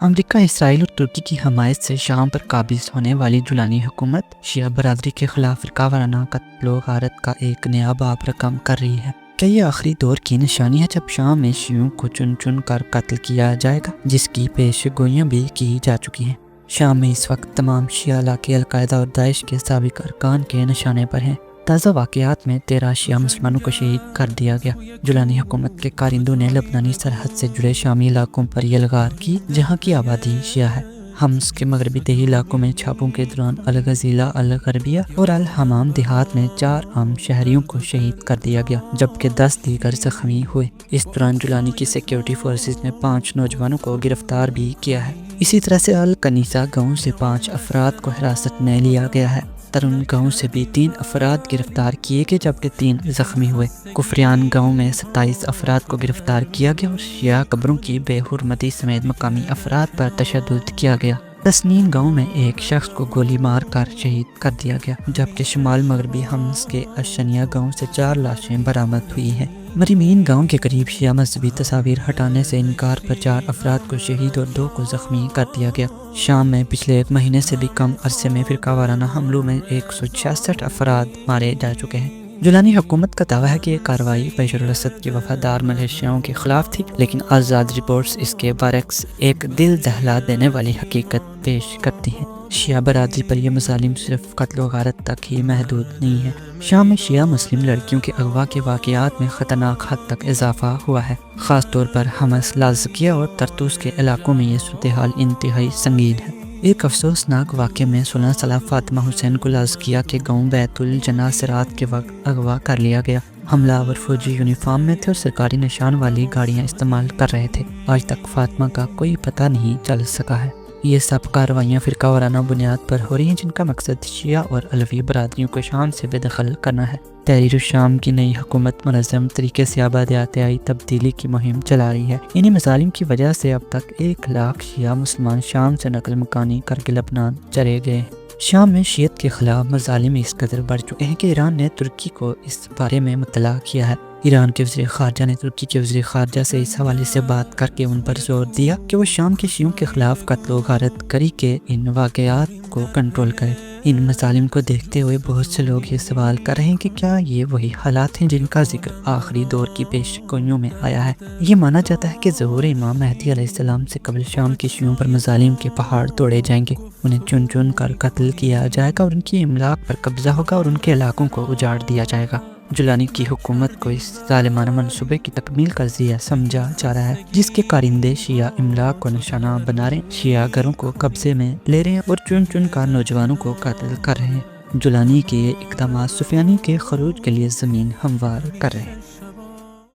امریکہ، اسرائیل اور ترکی کی حمایت سے شام پر قابض ہونے والی جولانی حکومت شیعہ برادری کے خلاف فرقہ وارانہ قتل و غارت کا ایک نیا باب رقم کر رہی ہے۔ کیا یہ آخری دور کی نشانی ہے جب شام میں شیعوں کو چن چن کر قتل کیا جائے گا، جس کی پیش گوئیاں بھی کی جا چکی ہیں؟ شام میں اس وقت تمام شیعہ علاقے القاعدہ اور داعش کے سابق ارکان کے نشانے پر ہیں۔ تازہ واقعات میں 13 شیعہ مسلمانوں کو شہید کر دیا گیا۔ جولانی حکومت کے کارندوں نے لبنانی سرحد سے جڑے شامی علاقوں پر یلغار کی، جہاں کی آبادی شیعہ ہے۔ حمص کے مغربی دیہی علاقوں میں چھاپوں کے دوران الغزیلہ، الغربیہ اور الحمام دیہات میں 4 عام شہریوں کو شہید کر دیا گیا، جبکہ 10 دیگر زخمی ہوئے۔ اس دوران جولانی کی سیکیورٹی فورسز نے 5 نوجوانوں کو گرفتار بھی کیا ہے۔ اسی طرح سے الکنیسہ گاؤں سے 5 افراد کو حراست میں لیا گیا ہے۔ ترون گاؤں سے بھی 3 افراد گرفتار کیے گئے، جبکہ 3 زخمی ہوئے۔ کفریان گاؤں میں 27 افراد کو گرفتار کیا گیا اور شیعہ قبروں کی بے حرمتی سمیت مقامی افراد پر تشدد کیا گیا۔ تسنیم گاؤں میں ایک شخص کو گولی مار کر شہید کر دیا گیا، جبکہ شمال مغربی حمص کے اشنیا گاؤں سے 4 لاشیں برآمد ہوئی ہیں۔ مرمین گاؤں کے قریب شیعہ مذہبی تصاویر ہٹانے سے انکار پر 4 افراد کو شہید اور 2 کو زخمی کر دیا گیا۔ شام میں پچھلے 1 مہینے سے بھی کم عرصے میں فرقہ وارانہ حملوں میں 166 افراد مارے جا چکے ہیں۔ جولانی حکومت کا دعویٰ ہے کہ یہ کارروائی بشار الاسد کے وفادار ملیشیاؤں کے خلاف تھی، لیکن آزاد رپورٹس اس کے برعکس ایک دل دہلا دینے والی حقیقت پیش کرتی ہیں۔ شیعہ برادری پر یہ مظالم صرف قتل و غارت تک ہی محدود نہیں ہے۔ شام میں شیعہ مسلم لڑکیوں کے اغوا کے واقعات میں خطرناک حد تک اضافہ ہوا ہے، خاص طور پر حمص، لاذقیہ اور طرطوس کے علاقوں میں یہ صورتحال انتہائی سنگین ہے۔ ایک افسوسناک واقعے میں 16 سالہ فاطمہ حسین کو لاذقیہ کے گاؤں بیت الجنہ سرات کے وقت اغوا کر لیا گیا۔ حملہ آور فوجی یونیفارم میں تھے اور سرکاری نشان والی گاڑیاں استعمال کر رہے تھے۔ آج تک فاطمہ کا کوئی پتہ نہیں چل سکا ہے۔ یہ سب کارروائیاں فرقہ وارانہ بنیاد پر ہو رہی ہیں، جن کا مقصد شیعہ اور علوی برادریوں کو شام سے بے دخل کرنا ہے۔ تحریر الشام کی نئی حکومت منظم طریقے سے آبادیاتی تبدیلی کی مہم چلا رہی ہے۔ انہی مظالم کی وجہ سے اب تک 1 لاکھ شیعہ مسلمان شام سے نقل مکانی کر کے لبنان چلے گئے۔ شام میں شیعت کے خلاف مظالم اس قدر بڑھ چکے ہیں کہ ایران نے ترکی کو اس بارے میں مطلع کیا ہے۔ ایران کے وزیر خارجہ نے ترکی کے وزیر خارجہ سے اس حوالے سے بات کر کے ان پر زور دیا کہ وہ شام کے شیعوں کے خلاف قتل و غارت کری کے ان واقعات کو کنٹرول کرے۔ ان مظالم کو دیکھتے ہوئے بہت سے لوگ یہ سوال کر رہے ہیں کہ کیا یہ وہی حالات ہیں جن کا ذکر آخری دور کی پیش گوئیوں میں آیا ہے۔ یہ مانا جاتا ہے کہ ظہور امام مہدی علیہ السلام سے قبل شام کے شیعوں پر مظالم کے پہاڑ توڑے جائیں گے، انہیں چن چن کر قتل کیا جائے گا اور ان کی املاک پر قبضہ ہوگا اور ان کے علاقوں کو اجاڑ دیا جائے گا۔ جولانی کی حکومت کو اس ظالمانہ منصوبے کی تکمیل کا ذریعہ سمجھا جا رہا ہے، جس کے کارندے شیعہ املاک کو نشانہ بنا رہے ہیں، شیعہ گھروں کو قبضے میں لے رہے ہیں اور چن چن کر نوجوانوں کو قتل کر رہے ہیں۔ جولانی کے یہ اقدامات سفیانی کے خروج کے لیے زمین ہموار کر رہے ہیں۔